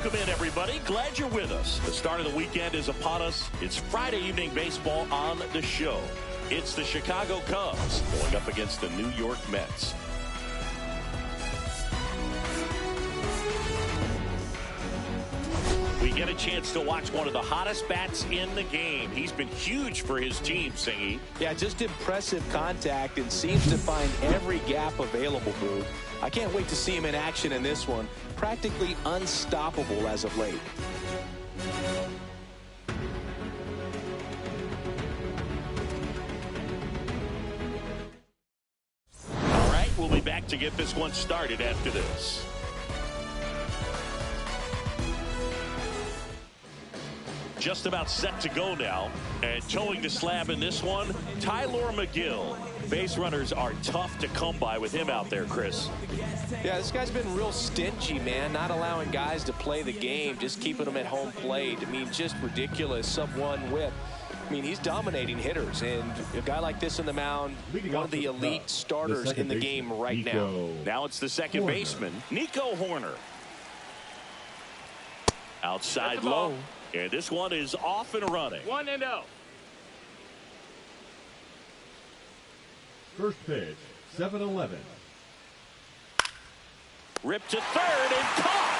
Welcome in, everybody. Glad you're with us. The start of the weekend is upon us. It's Friday evening baseball on the show. It's the Chicago Cubs going up against the New York Mets. We get a chance to watch one of the hottest bats in the game. He's been huge for his team, Singy. Yeah, just impressive contact and seems to find every gap available, Boo. I can't wait to see him in action in this one. Practically unstoppable as of late. All right, we'll be back to get this one started after this. Just about set to go now, and towing the slab in this one, Tylor Megill. Base runners are tough to come by with him out there, Chris. Yeah, this guy's been real stingy, man, not allowing guys to play the game, just keeping them at home plate. I mean, just ridiculous, sub-1 whip. I mean, he's dominating hitters, and a guy like this in the mound, one of the elite starters in the game right now. Now it's the second baseman, Nico Hoerner. Outside low. And this one is off and running. 1-0. First pitch, 7-11. Ripped to third and caught.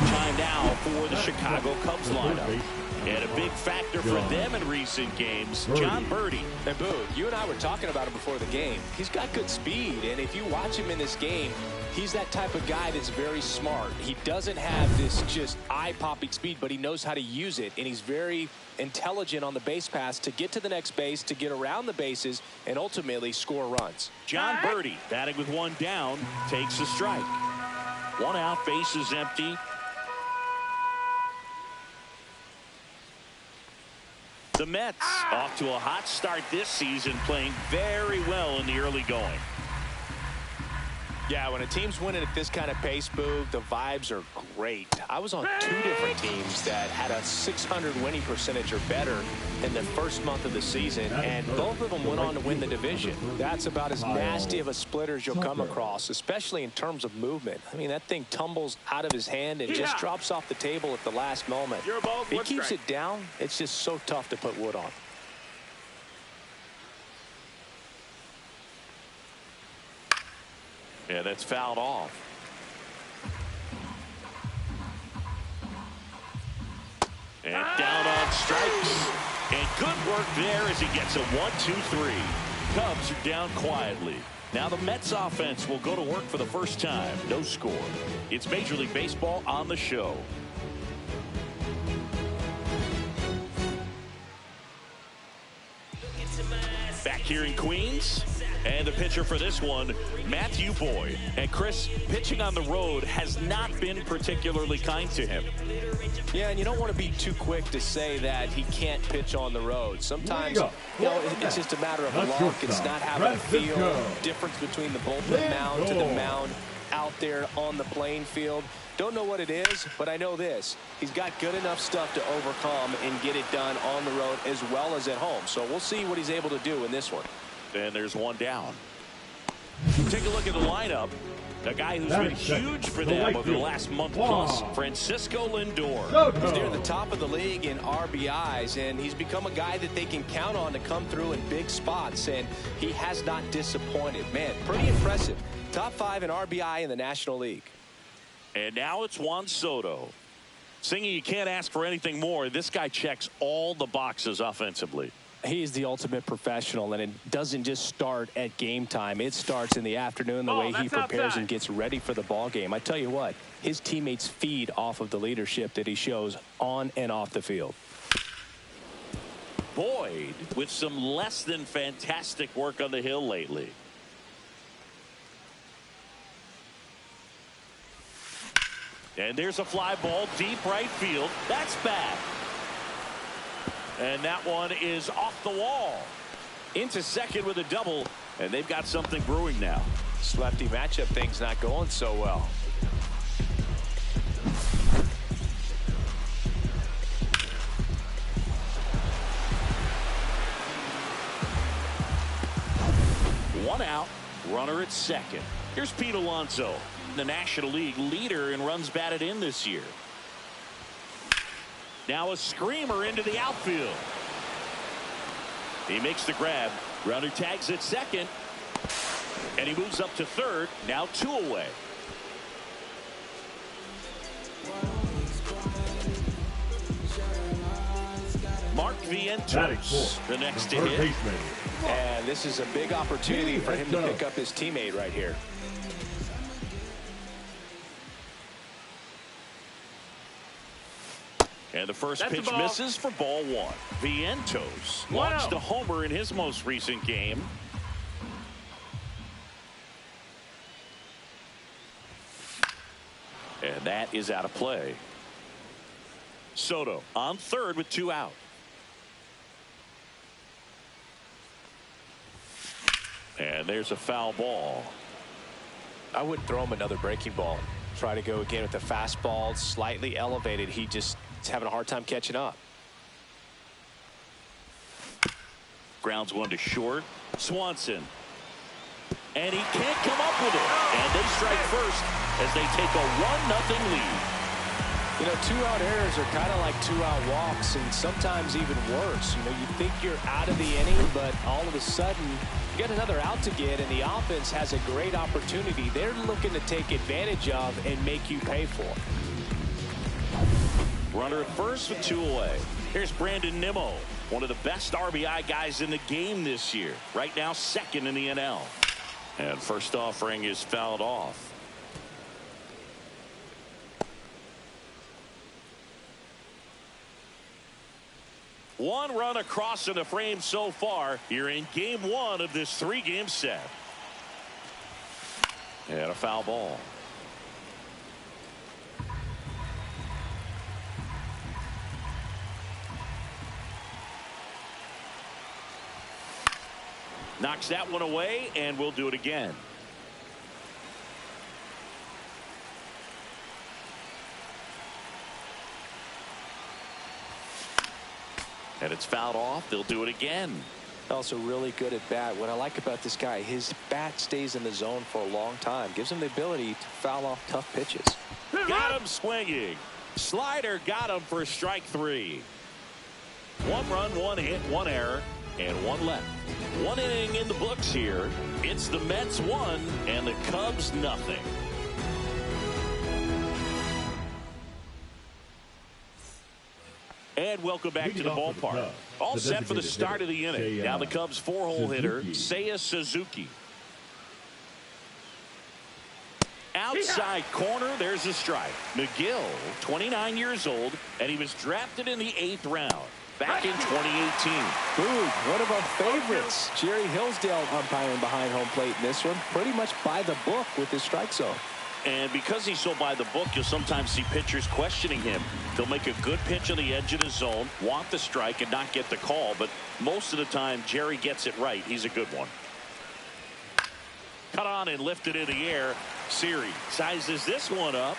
Time now for the Chicago Cubs lineup. And a big factor for them in recent games, John Birdie. And Boo, you and I were talking about him before the game. He's got good speed, and if you watch him in this game, he's that type of guy that's very smart. He doesn't have this just eye-popping speed, but he knows how to use it, and he's very intelligent on the base pass to get to the next base, to get around the bases, and ultimately score runs. John Birdie, batting with one down, takes a strike. One out, base is empty. The Mets off to a hot start this season, playing very well in the early going. Yeah, when a team's winning at this kind of pace, Boo, the vibes are great. I was on 2 different teams that had a 600 winning percentage or better in the first month of the season, and both of them went on to win the division. That's about as nasty of a splitter as you'll come across, especially in terms of movement. I mean, that thing tumbles out of his hand and just drops off the table at the last moment. If he keeps it down, it's just so tough to put wood on. Yeah, that's fouled off. And down on strikes. And good work there as he gets a 1-2-3. Cubs are down quietly. Now the Mets offense will go to work for the first time. No score. It's Major League Baseball on the show. Back here in Queens. And the pitcher for this one, Matthew Boyd. And Chris, pitching on the road has not been particularly kind to him. Yeah, and you don't want to be too quick to say that he can't pitch on the road. Sometimes, you know, it's just a matter of luck. It's not having a feel. Difference between the bullpen mound to the mound out there on the playing field. Don't know what it is, but I know this. He's got good enough stuff to overcome and get it done on the road as well as at home. So we'll see what he's able to do in this one. And there's one down. Take a look at the lineup. A guy who's been huge for them over the last month plus, Francisco Lindor. He's near the top of the league in RBIs, and he's become a guy that they can count on to come through in big spots, and he has not disappointed. Man, pretty impressive. Top 5 in RBI in the National League. And now it's Juan Soto. Singy, you can't ask for anything more. This guy checks all the boxes offensively. He's the ultimate professional, and it doesn't just start at game time. It starts in the afternoon, the way he prepares and gets ready for the ball game. I tell you what, his teammates feed off of the leadership that he shows on and off the field. Boyd with some less than fantastic work on the hill lately. And there's a fly ball deep right field. That's bad. And that one is off the wall. Into second with a double, and they've got something brewing now. This lefty matchup thing's not going so well. One out, runner at second. Here's Pete Alonso. The National League leader in runs batted in this year. Now a screamer into the outfield. He makes the grab. Runner tags at second. And he moves up to third. Now 2 away. Mark Vientos, the next to hit. And this is a big opportunity for him to pick up his teammate right here. And the first pitch misses for ball 1. Vientos launched a homer in his most recent game. And that is out of play. Soto on third with 2 out. And there's a foul ball. I wouldn't throw him another breaking ball. Try to go again with the fastball, slightly elevated. He's having a hard time catching up. Grounds one to short. Swanson. And he can't come up with it. And they strike first as they take a 1-0 lead. You know, 2-out errors are kind of like 2-out walks, and sometimes even worse. You know, you think you're out of the inning, but all of a sudden you get another out to get, and the offense has a great opportunity they're looking to take advantage of and make you pay for. Runner at first with 2 away. Here's Brandon Nimmo, one of the best RBI guys in the game this year. Right now, second in the NL. And first offering is fouled off. One run across in the frame so far. You're in game 1 of this 3-game set. And a foul ball. Knocks that one away, and we'll do it again. And it's fouled off. They'll do it again. Also really good at bat. What I like about this guy, his bat stays in the zone for a long time. Gives him the ability to foul off tough pitches. Got him swinging. Slider got him for strike 3. 1 run, 1 hit, 1 error, and 1 left. 1 inning in the books here. It's the Mets 1 and the Cubs nothing. And welcome back to the ballpark. All set for the start of the inning. Now the Cubs 4-hole hitter, Seiya Suzuki. Outside corner, there's a strike. Megill, 29 years old, and he was drafted in the 8th round back in 2018. Ooh, one of our favorites. Jerry Hillsdale umpiring behind home plate in this one. Pretty much by the book with his strike zone. And because he's so by the book, you'll sometimes see pitchers questioning him. They'll make a good pitch on the edge of the zone, want the strike, and not get the call. But most of the time, Jerry gets it right. He's a good one. Cut on and lifted in the air. Siri sizes this one up.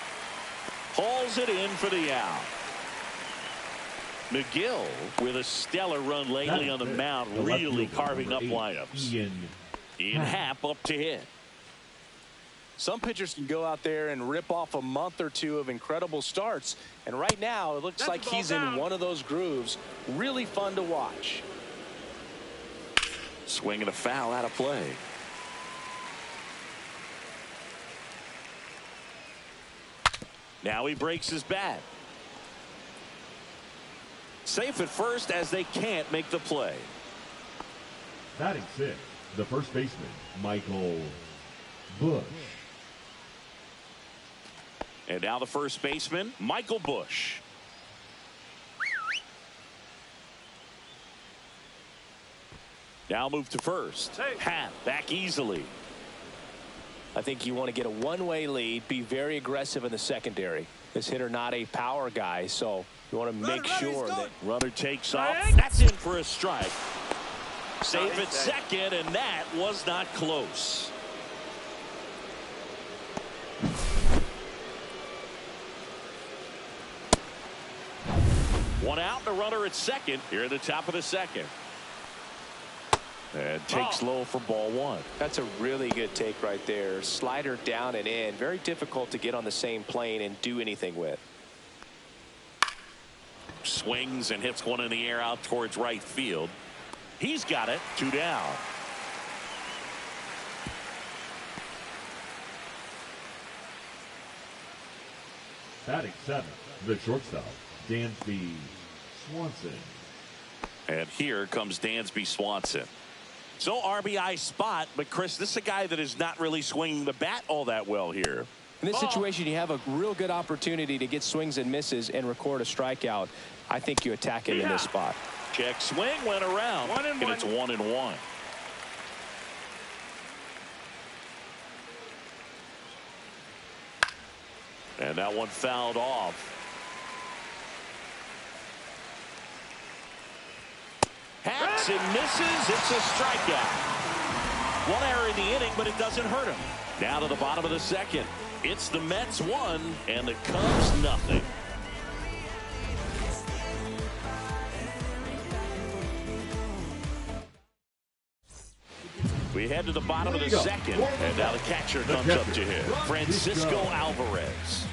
Hauls it in for the out. Megill with a stellar run lately on the mound, really carving up lineups. Ian Happ up to hit. Some pitchers can go out there and rip off a month or 2 of incredible starts. And right now, it looks like he's in one of those grooves. Really fun to watch. Swinging a foul out of play. Now he breaks his bat. Safe at first as they can't make the play. Batting 6, the first baseman, Michael Bush. And now the first baseman, Michael Bush. Now move to first. Happ back easily. I think you want to get a one-way lead, be very aggressive in the secondary. This hitter not a power guy, so you want to make sure that runner takes off. That's in for a strike. Safe at second, and that was not close. One out, the runner at second here at the top of the second. And takes low for ball one. That's a really good take right there. Slider down and in. Very difficult to get on the same plane and do anything with. Swings and hits one in the air out towards right field. He's got it. 2 down. Batting 7th, the shortstop, Dansby Swanson. And here comes Dansby Swanson. So RBI spot, but Chris, this is a guy that is not really swinging the bat all that well here. In this situation, you have a real good opportunity to get swings and misses and record a strikeout. I think you attack him in this spot. Check swing, went around, and it's 1-1. And that one fouled off. Hacks and misses. It's a strikeout. One error in the inning, but it doesn't hurt him. Now to the bottom of the second. It's the Mets 1 and the Cubs nothing. We head to the bottom of the second, and now the catcher comes up to him. Francisco Alvarez.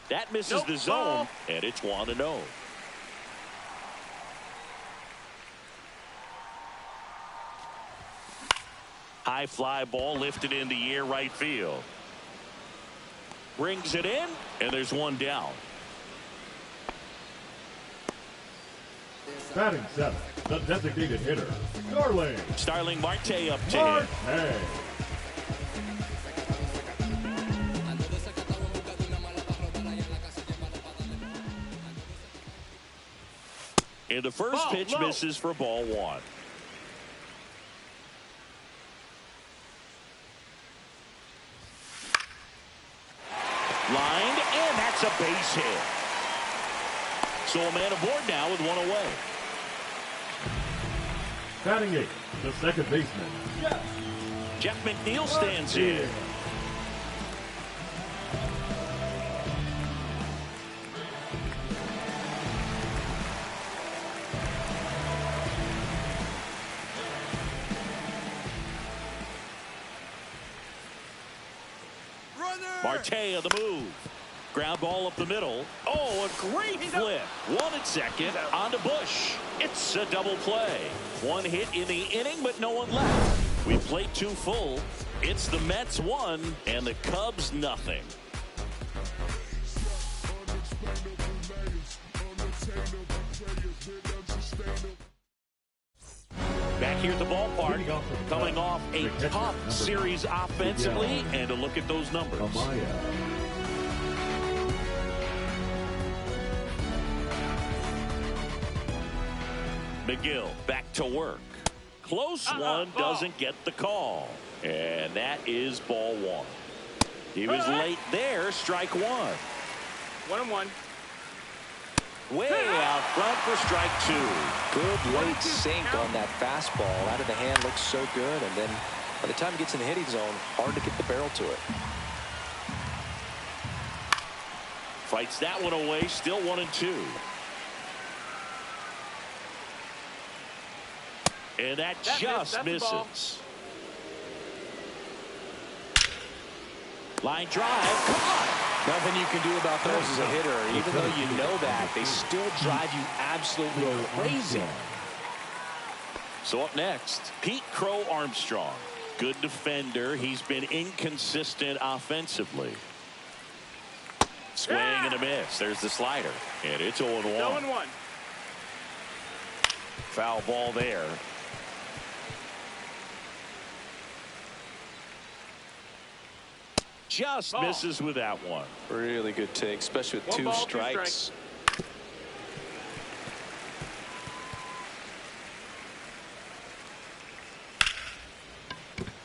That misses the zone, and it's 1-0. High fly ball lifted in the air right field. Brings it in, and there's one down. Batting 7th, the designated hitter, Starling Marte up to him. And the first pitch misses for ball one. Lined, and that's a base hit. So a man aboard now with one away. Batting 8th, the second baseman, Jeff McNeil stands in. Marte on the move. Ground ball up the middle. Oh, a great flip. One at second. On to Bush. It's a double play. One hit in the inning, but no one left. We played 2 full. It's the Mets 1 and the Cubs nothing. Back here at the ballpark, coming off a tough series offensively, and a look at those numbers. Megill back to work. Close one, doesn't get the call. And that is ball one. He was late there, strike one. 1-1. Way out front for strike 2. Good late sink on that fastball. Out of the hand, looks so good. And then by the time it gets in the hitting zone, hard to get the barrel to it. Fights that one away, still 1-2. And that just misses. Line drive. Come on. Nothing you can do about those as a hitter. Even though you know that, they still drive you absolutely crazy. So up next, Pete Crow-Armstrong. Good defender. He's been inconsistent offensively. Swing and a miss. There's the slider. And it's 0-1. 0-1. Foul ball there. Just misses with that one. Really good take, especially with 2 strikes.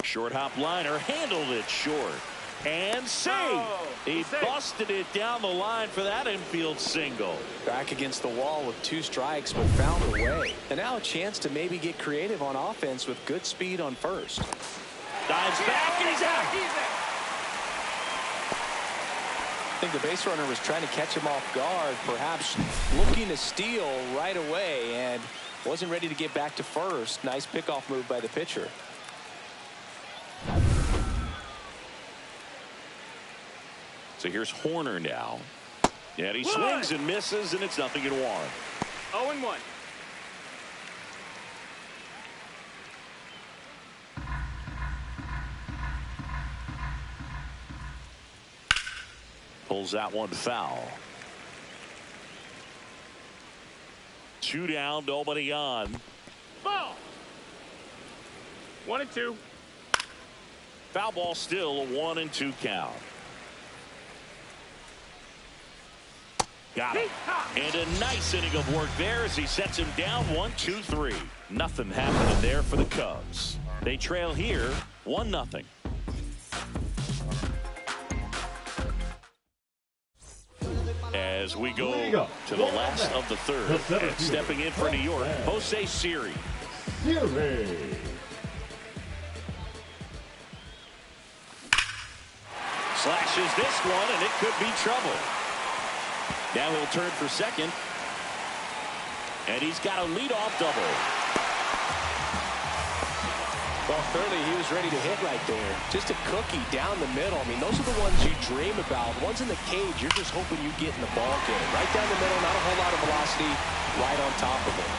Short hop liner, handled it short. And saved. He busted it down the line for that infield single. Back against the wall with 2 strikes, but found a way. And now a chance to maybe get creative on offense with good speed on first. Dives back and he's out. think the base runner was trying to catch him off guard, perhaps looking to steal right away, and wasn't ready to get back to first. Nice pickoff move by the pitcher. So here's Horner now. And he swings and misses, and it's 0-1. 0-1. Pulls that one foul. 2 down, nobody on. Ball. 1-2. Foul ball, still a 1-2 count. Got him. And a nice inning of work there as he sets him down 1-2-3. Nothing happening there for the Cubs. They trail here 1-0. As we go to the last of the third, and stepping in for New York, Jose Siri. Slashes this one, and it could be trouble. Now he'll turn for second. And he's got a leadoff double. Well, clearly he was ready to hit right there. Just a cookie down the middle. I mean, those are the ones you dream about. Ones in the cage, you're just hoping you get in the ball game. Right down the middle, not a whole lot of velocity, right on top of it.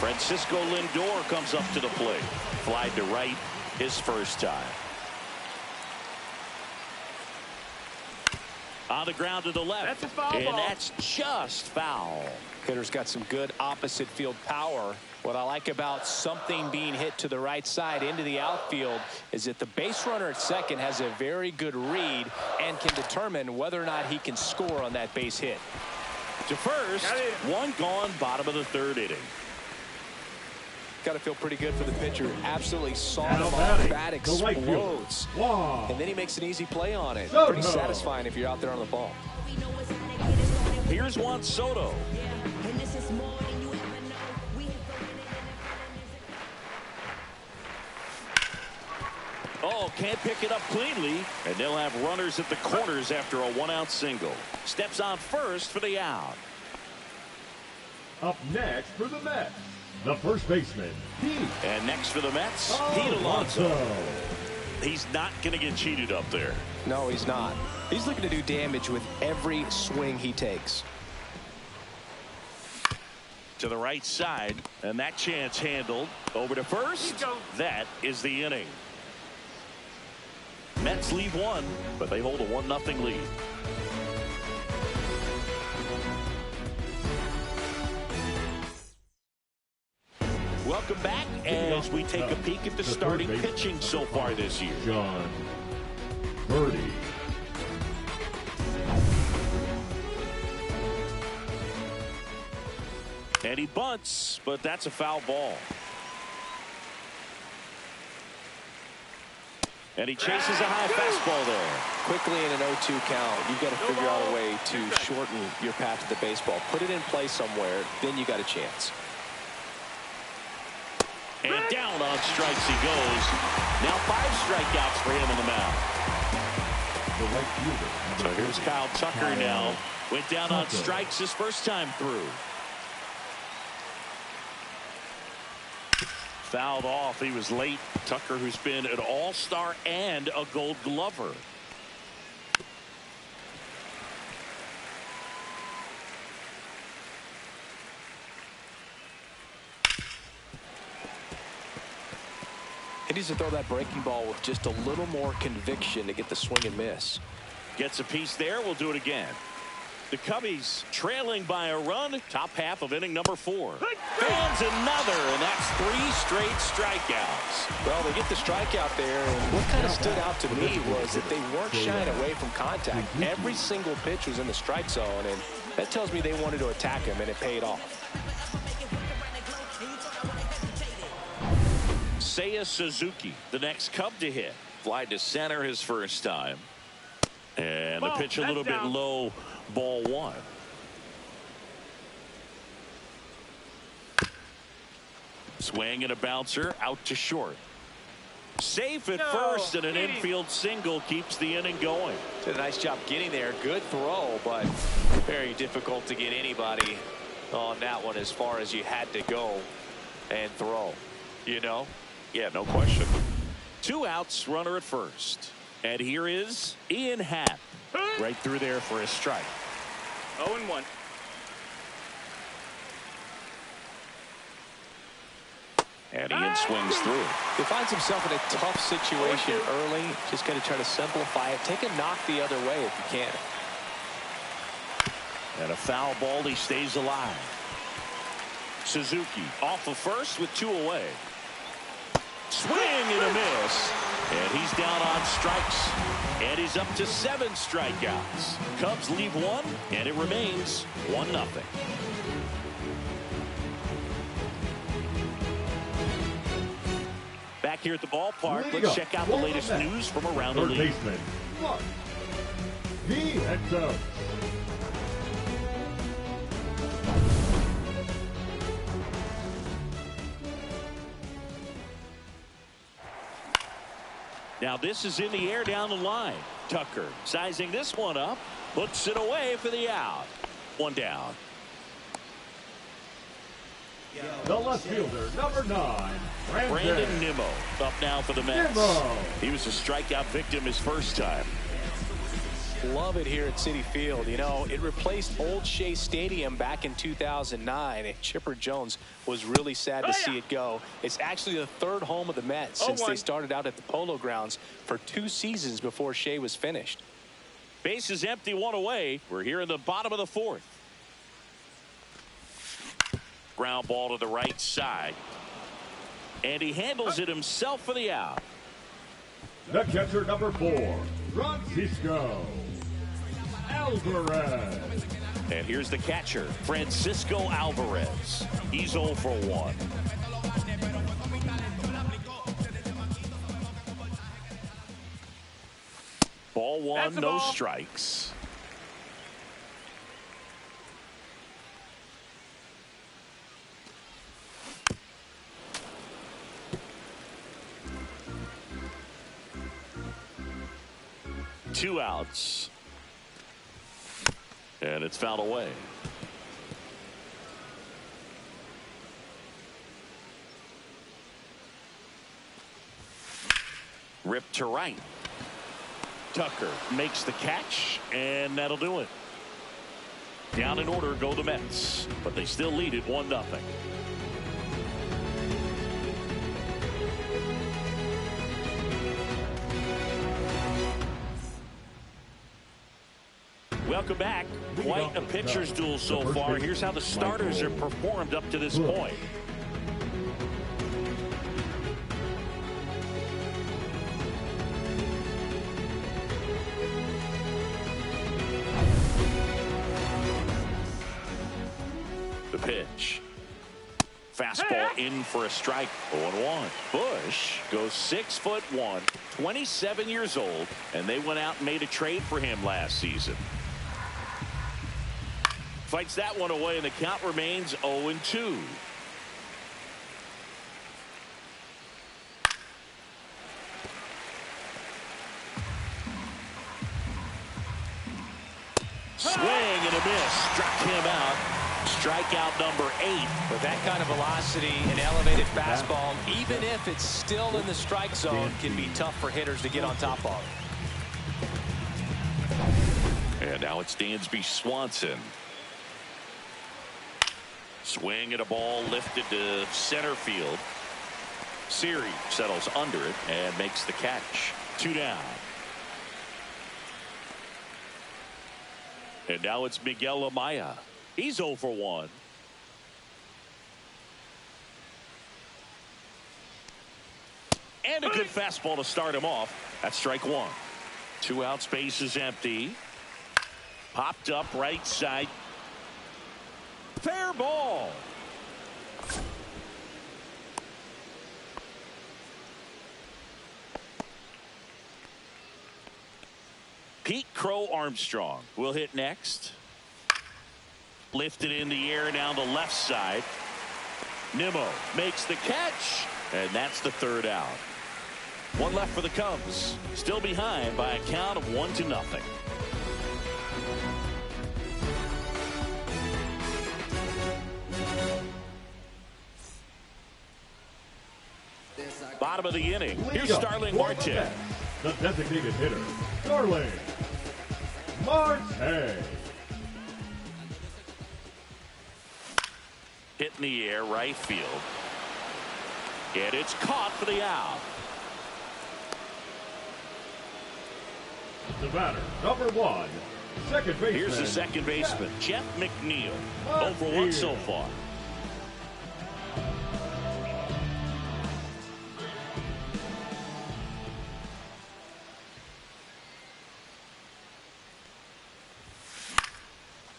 Francisco Lindor comes up to the plate. Flied to right his first time. On the ground to the left. That's a foul ball. And that's just foul. Hitter's got some good opposite field power. What I like about something being hit to the right side into the outfield is that the base runner at second has a very good read and can determine whether or not he can score on that base hit. To first, one gone, bottom of the third inning. Got to feel pretty good for the pitcher. Absolutely saw him off. Bat explodes. And then he makes an easy play on it. Pretty satisfying if you're out there on the ball. Here's Juan Soto. Oh, can't pick it up cleanly, and they'll have runners at the corners after a 1-out single. Steps on first for the out. Up next for the Mets, the first baseman, Pete. And next for the Mets, Pete Alonso. He's not going to get cheated up there. No, he's not. He's looking to do damage with every swing he takes. To the right side, and that chance handled. Over to first. That is the inning. Mets leave one, but they hold a 1-0 lead. Welcome back as we take a peek at the starting pitching so far this year. John Birdie. And he bunts, but that's a foul ball. And he chases a high fastball there. Quickly in an 0-2 count, you've got to figure out a way to shorten your path to the baseball. Put it in play somewhere, then you got a chance. And down on strikes he goes. Now 5 strikeouts for him on the mound. So here's Kyle Tucker now. Went down on strikes his first time through. Fouled off. He was late. Tucker, who's been an all-star and a Gold Glover. He needs to throw that breaking ball with just a little more conviction to get the swing and miss. Gets a piece there. We'll do it again. The Cubbies trailing by a run. Top half of inning number 4. Fans another, and that's 3 straight strikeouts. Well, they get the strikeout there, and what kind of stood out to me was that they weren't shying away from contact. Every single pitch was in the strike zone, and that tells me they wanted to attack him, and it paid off. Seiya Suzuki, the next Cub to hit. Fly to center his first time. And the pitch a little bit low, ball 1. Swing and a bouncer out to short. Safe at first, and an infield single keeps the inning going. Did a nice job getting there. Good throw, but very difficult to get anybody on that one as far as you had to go and throw. You know? Yeah, no question. 2 outs, runner at first. And here is Ian Happ. Right through there for a strike. 0-1. And Ian swings through. He finds himself in a tough situation early. Just got to try to simplify it. Take a knock the other way if you can. And a foul ball. He stays alive. Suzuki off of first with 2 away. Swing and a miss. And he's down on strikes. And he's up to 7 strikeouts. Cubs leave 1, and it remains 1-0. Back here at the ballpark, let's check out the latest news from around the league. Now this is in the air down the line. Tucker sizing this one up, puts it away for the out. 1 down. The left fielder, number 9, Brandon Nimmo up now for the Mets. He was a strikeout victim his first time. Love it here at Citi Field. You know, it replaced Old Shea Stadium back in 2009. And Chipper Jones was really sad to see it go. It's actually the 3rd home of the Mets since they started out at the Polo Grounds for 2 seasons before Shea was finished. Base is empty, 1 away. We're here in the bottom of the 4th. Ground ball to the right side. And he handles it himself for the out. The catcher, number 4, Francisco Alvarez. And here's the catcher, Francisco Alvarez. He's 0 for 1. Ball 1, no strikes. Two outs. And it's fouled away. Ripped to right. Tucker makes the catch, and that'll do it. Down in order go the Mets, but they still lead it 1-0. Welcome back. Quite a pitcher's duel so far. Here's how the starters have performed up to this point. The pitch. Fastball in for a strike. 0-1. Bush goes 6'1", 27 years old, and they went out and made a trade for him last season. Fights that one away, and the count remains 0-2. Swing and a miss. Struck him out. Strikeout number 8. With that kind of velocity, an elevated fastball, even if it's still in the strike zone, can be tough for hitters to get on top of. And now it's Dansby Swanson. Swing at a ball lifted to center field. Siri settles under it and makes the catch. 2 down. And now it's Miguel Amaya. He's 0 for 1. And a good fastball to start him off. That's strike 1. 2 outs, base is empty. Popped up right side. Fair ball. Pete Crow-Armstrong will hit next. Lifted in the air down the left side. Nimmo makes the catch, and that's the 3rd out. One left for the Cubs. Still behind by a count of 1-0. Bottom of the inning. Here's Starling Marte. The designated hitter, Starling Marte. Hit in the air, right field. And it's caught for the out. The batter, number 1, second baseman. Here's the second baseman, Jeff McNeil. 0 for 1 so far.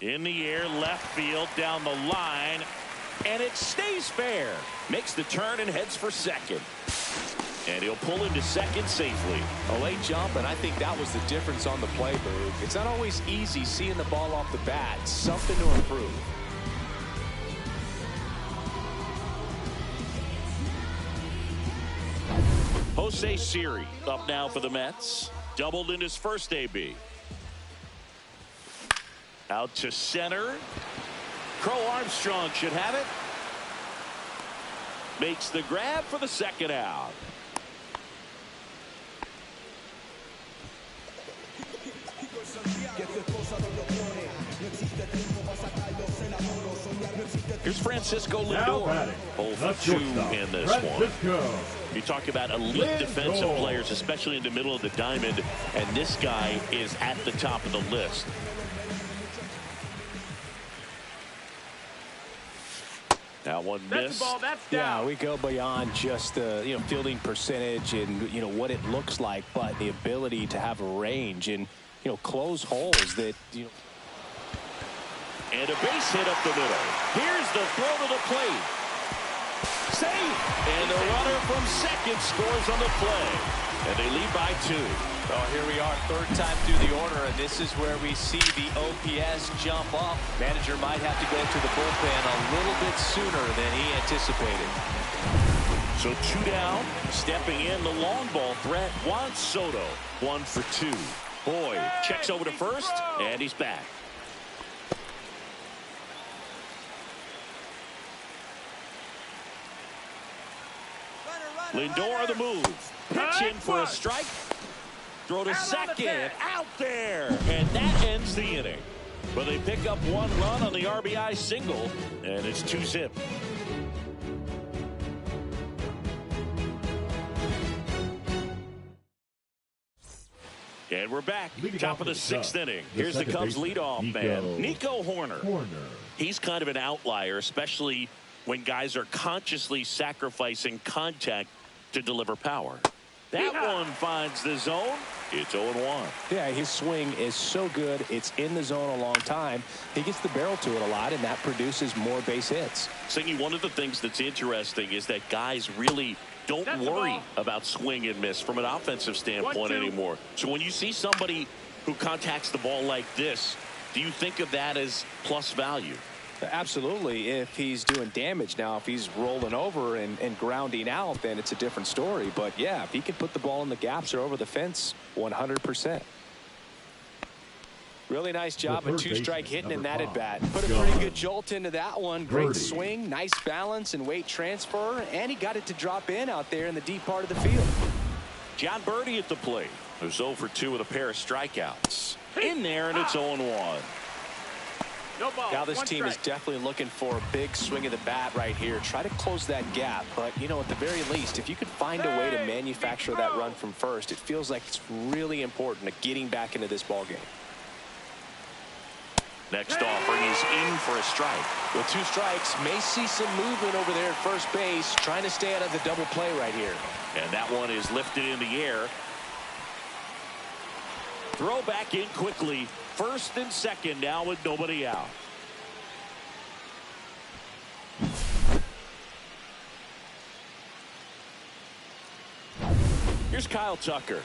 In the air, left field, down the line, and it stays fair. Makes the turn and heads for second. And he'll pull into second safely. A late jump, and I think that was the difference on the play, Boog. It's not always easy seeing the ball off the bat. Something to improve. Jose Siri up now for the Mets. Doubled in his first AB. Out to center. Crow-Armstrong should have it. Makes the grab for the second out. Here's Francisco Lindor. 0 for 2 in this one. You talk about elite defensive players, especially in the middle of the diamond, and this guy is at the top of the list. That one missed. That's down. Yeah, we go beyond just the fielding percentage and what it looks like, but the ability to have a range and close holes that And a base hit up the middle. Here's the throw to the plate. Safe. And the runner from second scores on the play. And they lead by 2. Well, here we are, third time through the order, and this is where we see the OPS jump up. Manager might have to go to the bullpen a little bit sooner than he anticipated. So 2 down. Stepping in the long ball threat, Juan Soto. 1 for 2. Boyd checks over to first, and he's back. Lindor the move. Pitch in for a strike. Throw to second. Out there. And that ends the inning. But they pick up 1 run on the RBI single. And it's 2-zip. And we're back. Top of the 6th inning. Here's the Cubs leadoff man, Nico Hoerner. He's kind of an outlier, especially when guys are consciously sacrificing contact to deliver power. That one finds the zone. It's 0-1. Yeah, his swing is so good. It's in the zone a long time. He gets the barrel to it a lot, and that produces more base hits. Singy, one of the things that's interesting is that guys really don't worry about swing and miss from an offensive standpoint anymore. So when you see somebody who contacts the ball like this, do you think of that as plus value? Absolutely, if he's doing damage. Now, if he's rolling over and grounding out, then it's a different story. But, yeah, if he can put the ball in the gaps or over the fence, 100%. Really nice job of 2-strike hitting in that at-bat. Put a pretty good jolt into that one. Great swing, nice balance and weight transfer, and he got it to drop in out there in the deep part of the field. John Birdie at the plate. There's 0 for 2 with a pair of strikeouts. In there, and it's 0-1. No ball. Now this team is definitely looking for a big swing of the bat right here. Try to close that gap. But, at the very least, if you could find a way to manufacture that run from first, it feels like it's really important to getting back into this ball game. Next offering is in for a strike. With 2 strikes, may see some movement over there at first base, trying to stay out of the double play right here. And that one is lifted in the air. Throw back in quickly. First and second now with nobody out. Here's Kyle Tucker.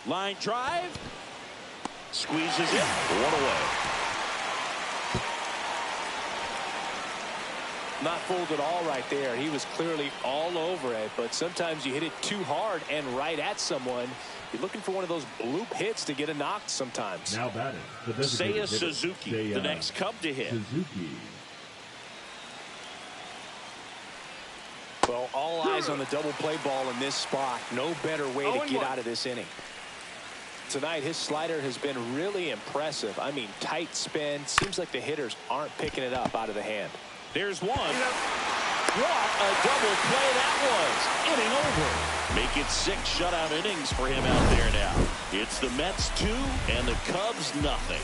Line drive. Squeezes it. 1 away. Not fooled at all right there. He was clearly all over it, but sometimes you hit it too hard and right at someone. You're looking for one of those bloop hits to get a knock sometimes. Now batting, Seiya Suzuki, the next Cub to hit. Suzuki. Well, all eyes on the double play ball in this spot. No better way to get out of this inning. Tonight, his slider has been really impressive. I mean, tight spin. Seems like the hitters aren't picking it up out of the hand. There's one. What a double play that was. Inning over. Make it 6 shutout innings for him out there now. It's the Mets 2 and the Cubs nothing.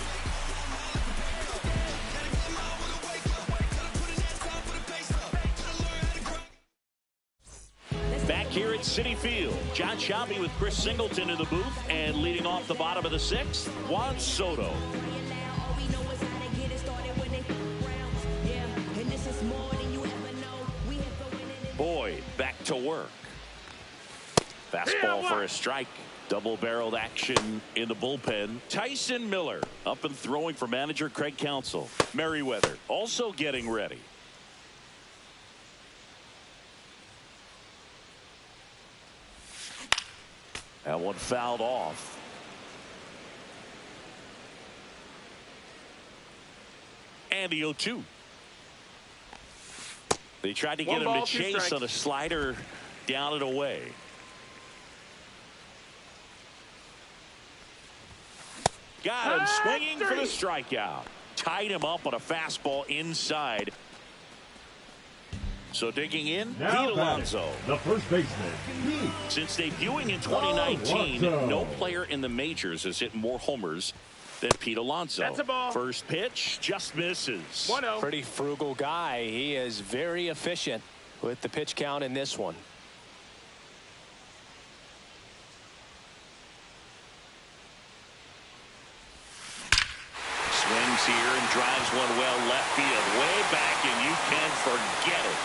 Back here at Citi Field, John Sciambi with Chris Singleton in the booth, and leading off the bottom of the 6th, Juan Soto. Boyd back to work. Fastball for a strike. Double-barreled action in the bullpen. Tyson Miller up and throwing for manager Craig Counsell. Merriweather also getting ready. That one fouled off. And the 0-2. They tried to get him to chase on a slider down and away. Got him swinging for the strikeout. Tied him up on a fastball inside. So digging in, Pete Alonso. The first baseman, Pete. Since debuting in 2019, no player in the majors has hit more homers than Pete Alonso. That's a ball. First pitch just misses. 1-0. Pretty frugal guy. He is very efficient with the pitch count in this one. Swings here and drives one well left field, way back, and you can forget it.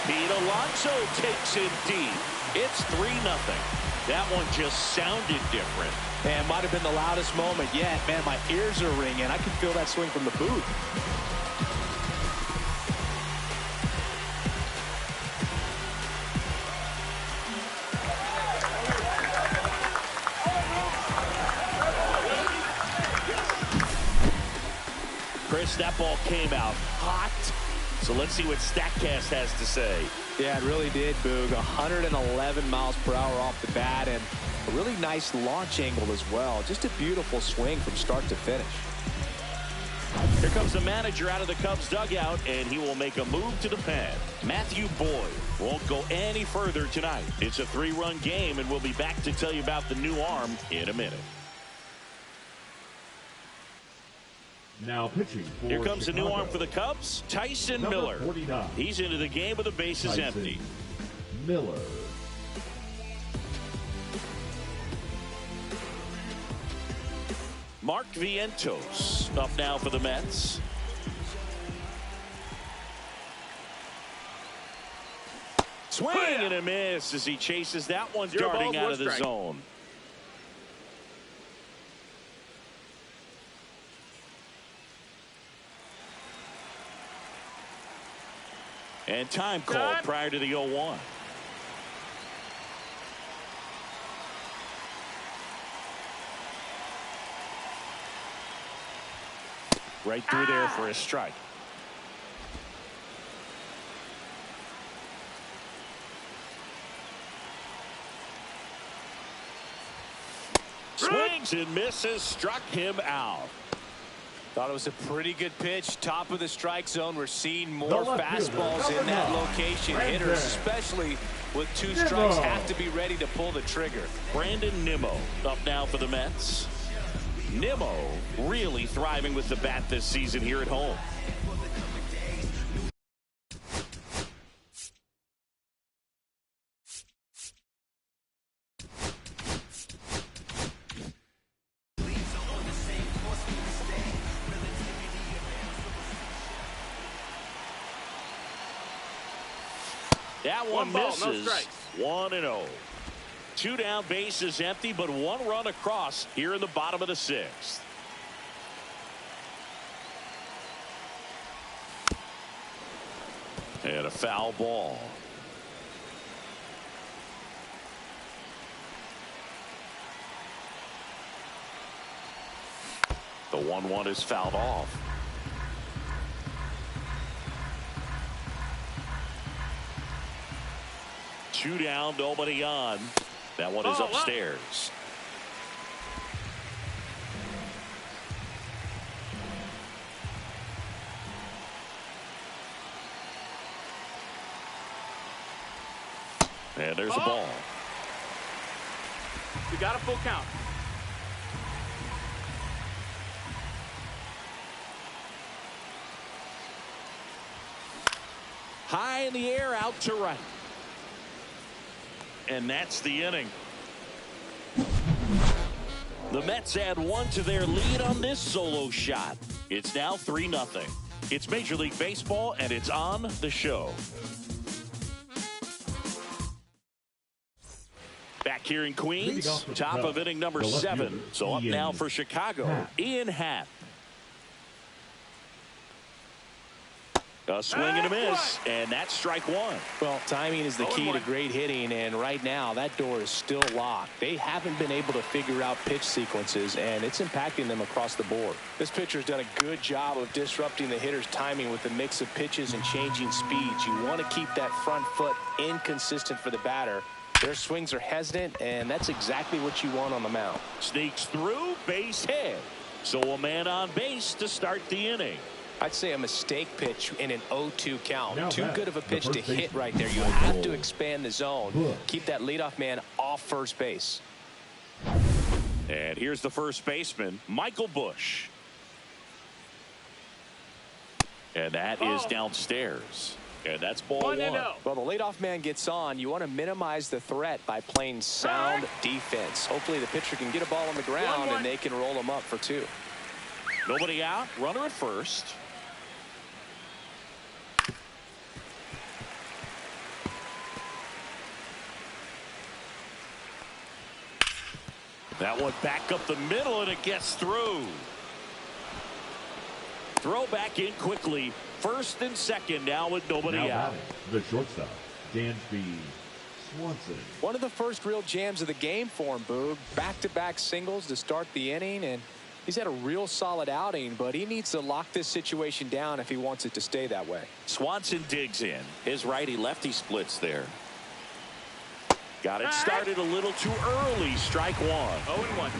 Pete Alonso takes it deep. It's 3-0. That one just sounded different. Man, might have been the loudest moment yet. Man, my ears are ringing. I can feel that swing from the booth. Chris, that ball came out hot. So let's see what StatCast has to say. Yeah, it really did, Boog. 111 miles per hour off the bat, and a really nice launch angle as well. Just a beautiful swing from start to finish. Here comes the manager out of the Cubs dugout, and he will make a move to the pen. Matthew Boyd won't go any further tonight. It's a 3-run game, and we'll be back to tell you about the new arm in a minute. Now pitching for Here comes Chicago. a new arm for the Cubs, Tyson Number Miller. 49. He's into the game with the bases Tyson empty. Miller. Mark Vientos up now for the Mets. Swing and a miss as he chases that one, darting out of the zone. And time called prior to the 0-1. Right through there for a strike. Swings and misses, struck him out. Thought it was a pretty good pitch. Top of the strike zone. We're seeing more fastballs in that location. Hitters, especially with 2 strikes, have to be ready to pull the trigger. Brandon Nimmo up now for the Mets. Nimmo really thriving with the bat this season here at home. That one misses. No 1-0. 2 down, bases empty, but 1 run across here in the bottom of the 6th. And a foul ball. The 1-1 is fouled off. Two down, nobody on. That one is upstairs. And there's a ball. You got a full count. High in the air, out to right. And that's the inning. The Mets add one to their lead on this solo shot. It's now 3-0. It's Major League Baseball, and it's on the show. Back here in Queens, top of inning number 7. So up now for Chicago, Ian Happ. A swing and a miss, and that's strike one. Well, timing is the key to great hitting, and right now that door is still locked. They haven't been able to figure out pitch sequences, and it's impacting them across the board. This pitcher's done a good job of disrupting the hitter's timing with the mix of pitches and changing speeds. You want to keep that front foot inconsistent for the batter. Their swings are hesitant, and that's exactly what you want on the mound. Sneaks through, base hit. So a man on base to start the inning. I'd say a mistake pitch in an 0-2 count. Too good of a pitch to hit right there. You have to expand the zone. Keep that leadoff man off first base. And here's the first baseman, Michael Busch. And that is downstairs. And that's ball one. Well, the leadoff man gets on. You want to minimize the threat by playing sound defense. Hopefully the pitcher can get a ball on the ground and they can roll him up for 2. Nobody out. Runner at first. That one back up the middle, and it gets through. Throw back in quickly. First and second now with nobody out. The shortstop, Dansby Swanson. One of the first real jams of the game for him, Boog. Back-to-back singles to start the inning, and he's had a real solid outing, but he needs to lock this situation down if he wants it to stay that way. Swanson digs in. His righty-lefty splits there. Got it started a little too early. Strike one. 0-1.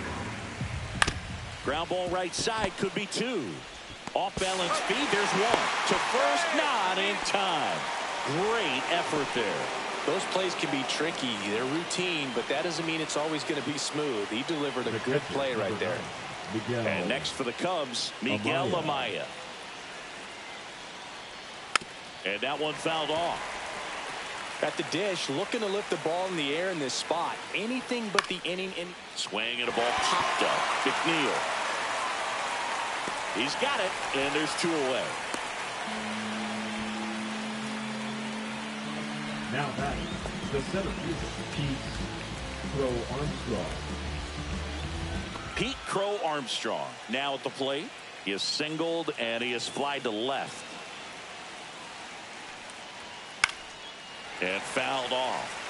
Ground ball right side, could be 2. Off balance speed, there's 1. To first, not in time. Great effort there. Those plays can be tricky. They're routine, but that doesn't mean it's always going to be smooth. He delivered a good play right there. And next for the Cubs, Miguel Amaya. And that one fouled off. At the dish, looking to lift the ball in the air in this spot. Anything but the inning. Swing and a ball popped up. McNeil. He's got it, and there's 2 away. Now batting, the center fielder, Crow-Armstrong. Pete Crow-Armstrong now at the plate. He is singled, and he is flied to left. And fouled off.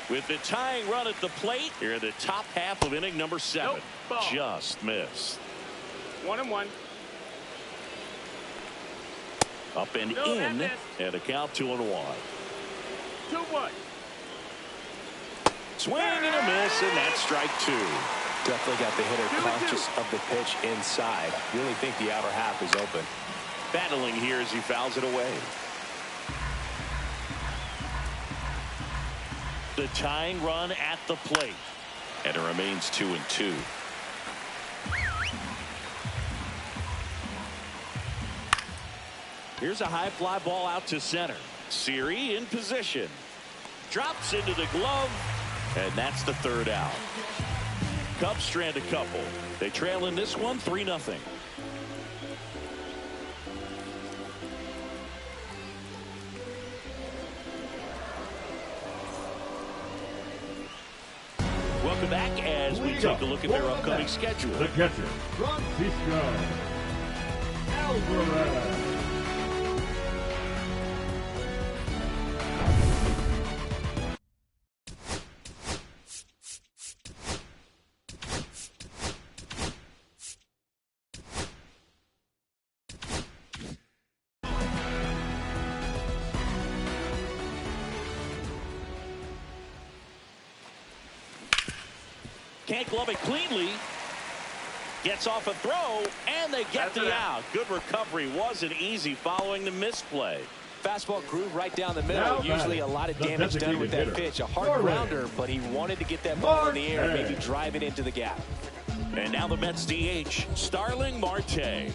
With the tying run at the plate, here in the top half of inning number 7. Nope. Just missed. 1-1. Up and in, and a count 2-1. 2-1. Swing and a miss, and that's strike 2. Definitely got the hitter conscious of the pitch inside. Really think the outer half is open. Battling here as he fouls it away. The tying run at the plate. And it remains 2-2. Here's a high fly ball out to center. Siri in position. Drops into the glove. And that's the 3rd out. Cubs strand a couple. They trail in this one 3-0. Welcome back as we take a look at their upcoming schedule. The catcher, Francisco Alvarez. Can't glove it cleanly. Gets off a throw, and they get the out. Good recovery. Wasn't easy following the misplay. Fastball groove right down the middle. Usually a lot of damage done with that pitch. A hard grounder, but he wanted to get that ball in the air and maybe drive it into the gap. And now the Mets DH, Starling Marte.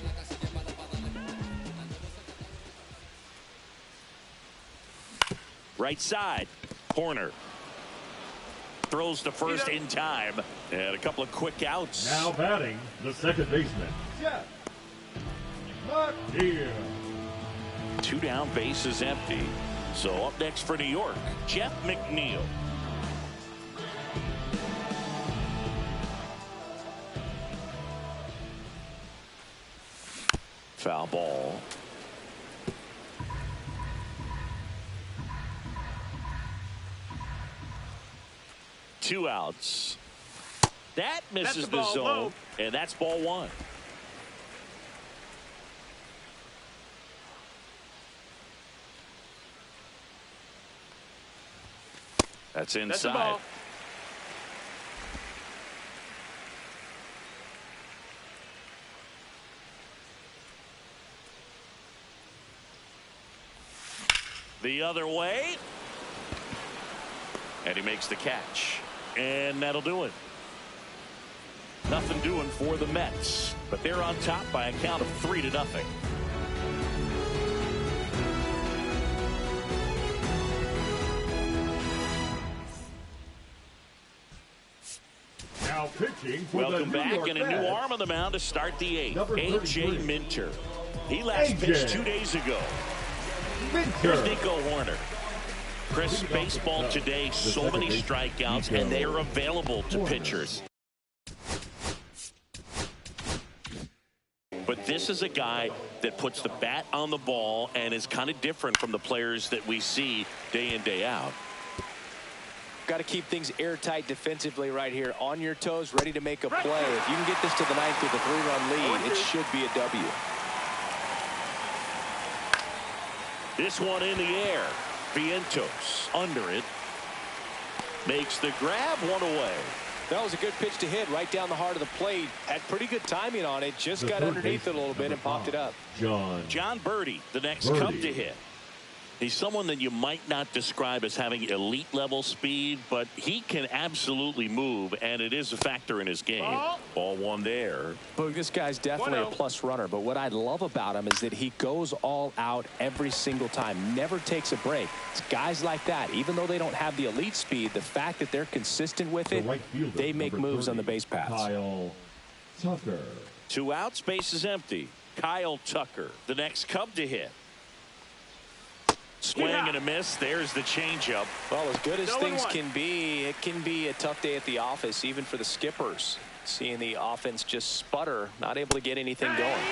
Right side, corner. Throws to first in time. And a couple of quick outs. Now batting, the second baseman, Jeff McNeil. 2 down, base is empty. So up next for New York, Jeff McNeil. Foul ball. Two outs. That misses the zone, low. And that's ball 1. That's inside. The other way. And he makes the catch. And that'll do it. Nothing doing for the Mets, but they're on top by a count of 3-0. Now pitching for Welcome the back, and a new arm on the mound to start the 8th. A.J. Minter. He last pitched 2 days ago. Here's Nico Horner. Chris, baseball today, so many strikeouts, and they are available to pitchers. But this is a guy that puts the bat on the ball and is kind of different from the players that we see day in, day out. Got to keep things airtight defensively right here. On your toes, ready to make a play. If you can get this to the 9th with a 3-run lead, it should be a W. This one in the air. Vientos under it. Makes the grab, 1 away. That was a good pitch to hit right down the heart of the plate. Had pretty good timing on it. Just got underneath it a little bit and popped it up. John Birdie, the next Cub to hit. He's someone that you might not describe as having elite level speed, but he can absolutely move, and it is a factor in his game. Ball 1 there. But this guy's definitely a plus runner, but what I love about him is that he goes all out every single time, never takes a break. It's guys like that, even though they don't have the elite speed, the fact that they're consistent with it, they make moves on the base paths. Kyle Tucker. 2 outs, base is empty. Kyle Tucker, the next Cub to hit. Swing and a miss. There's the changeup. Well, as good as things can be, it can be a tough day at the office, even for the skippers. Seeing the offense just sputter, not able to get anything going.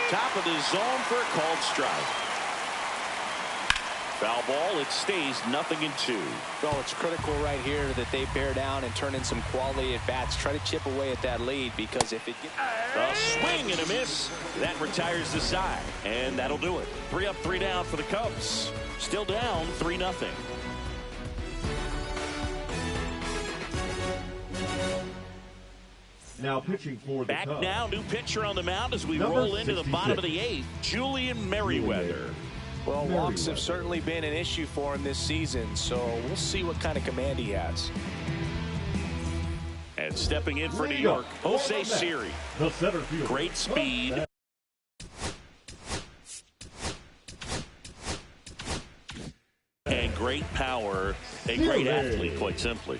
Top of the zone for a called strike. Foul ball. It stays 0-2. Well, it's critical right here that they bear down and turn in some quality at bats. Try to chip away at that lead, because if it gets a swing and a miss, that retires the side, and that'll do it. 3 up, 3 down for the Cubs. Still down 3-0. Now pitching for the Cubs. Cubs. Now, new pitcher on the mound as we roll into the bottom of the 8th. Julian Merryweather. Well, walks have certainly been an issue for him this season, so we'll see what kind of command he has. And stepping in for New York, Jose Siri. The center fielder. Great speed. And great power. A great athlete, quite simply.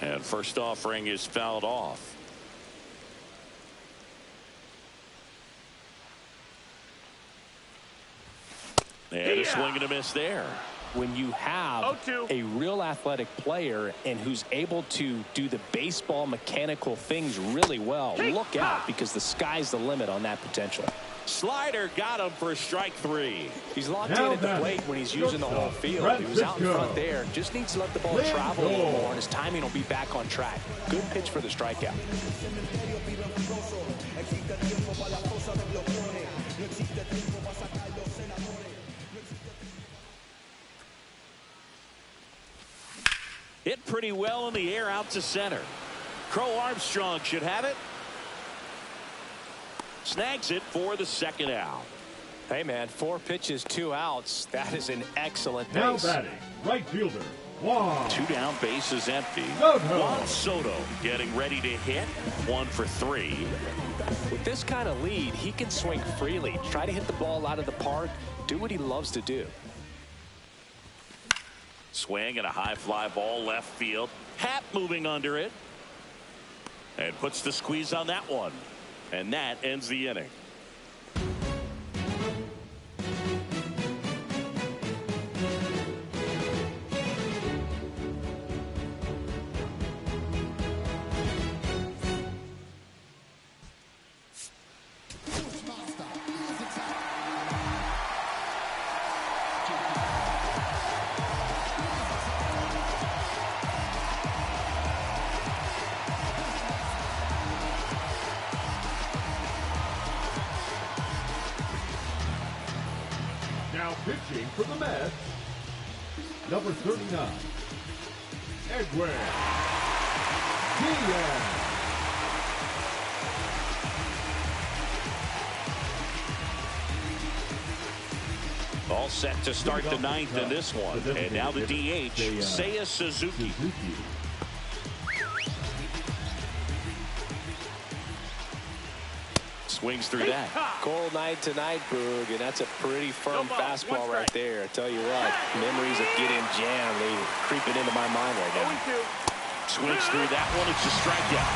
And first offering is fouled off. And a swing and a miss there. When you have a real athletic player and who's able to do the baseball mechanical things really well, look out, because the sky's the limit on that potential. Slider got him for strike 3. He's locked in at the plate when he's using the whole field. He was out in front there. Just needs to let the ball travel a little more, and his timing will be back on track. Good pitch for the strikeout. pretty well in the air out to center. Crow-Armstrong should have it. Snags it for the second out. Hey, man, 4 pitches, 2 outs. That is an excellent Now base. batting, right fielder, Juan. 2 down, bases empty. Soto. Juan Soto getting ready to hit. 1 for 3. With this kind of lead, he can swing freely, try to hit the ball out of the park, do what he loves to do. Swing and a high fly ball left field. Happ moving under it. And puts the squeeze on that one. And that ends the inning. Now pitching for the Mets, number 39, Edwin Diaz. All set to start the 9th in this one. And now the DH, Seiya Suzuki. Swings through that. Cold night tonight, Boog, and that's a pretty firm fastball right there. I tell you what, memories of getting jammed, they creeping into my mind right now. Swings through that one. It's a strikeout.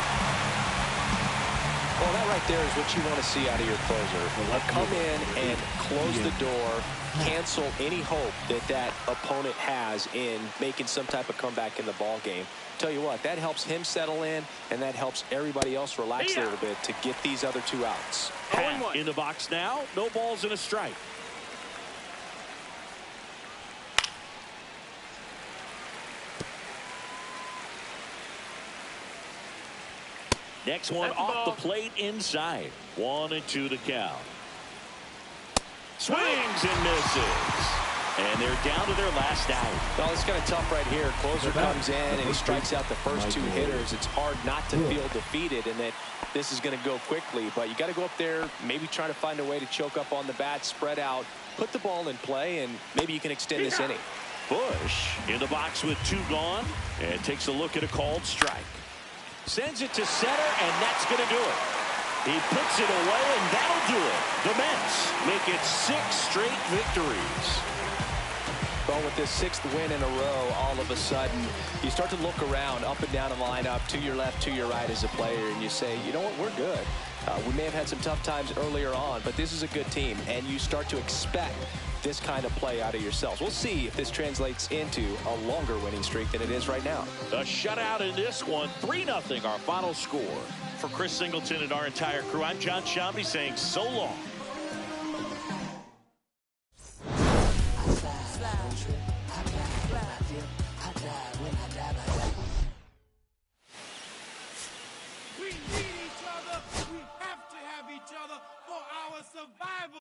Well, that right there is what you want to see out of your closer. Come in and close the door, cancel any hope that that opponent has in making some type of comeback in the ball game. Tell you what, that helps him settle in, and that helps everybody else relax a little bit to get these other 2 outs. Happ in the box now. No balls and a strike. Next one off the plate inside. 1-2 the count. Swings and misses. And they're down to their last out. Well, it's kind of tough right here. Closer comes in and he strikes out the first 2 hitters. It's hard not to feel defeated and that this is going to go quickly. But you got to go up there, maybe try to find a way to choke up on the bat, spread out, put the ball in play, and maybe you can extend this inning. Bush in the box with 2 gone and takes a look at a called strike. Sends it to center, and that's going to do it. He puts it away, and that'll do it. The Mets make it 6 straight victories. Well, with this 6th win in a row, all of a sudden, you start to look around, up and down the lineup, to your left, to your right as a player, and you say, you know what, we're good. We may have had some tough times earlier on, but this is a good team, and you start to expect this kind of play out of yourselves. We'll see if this translates into a longer winning streak than it is right now. A shutout in this one, 3-0 our final score. For Chris Singleton and our entire crew, I'm John Shambi saying so long. We need each other. We have to have each other for our survival.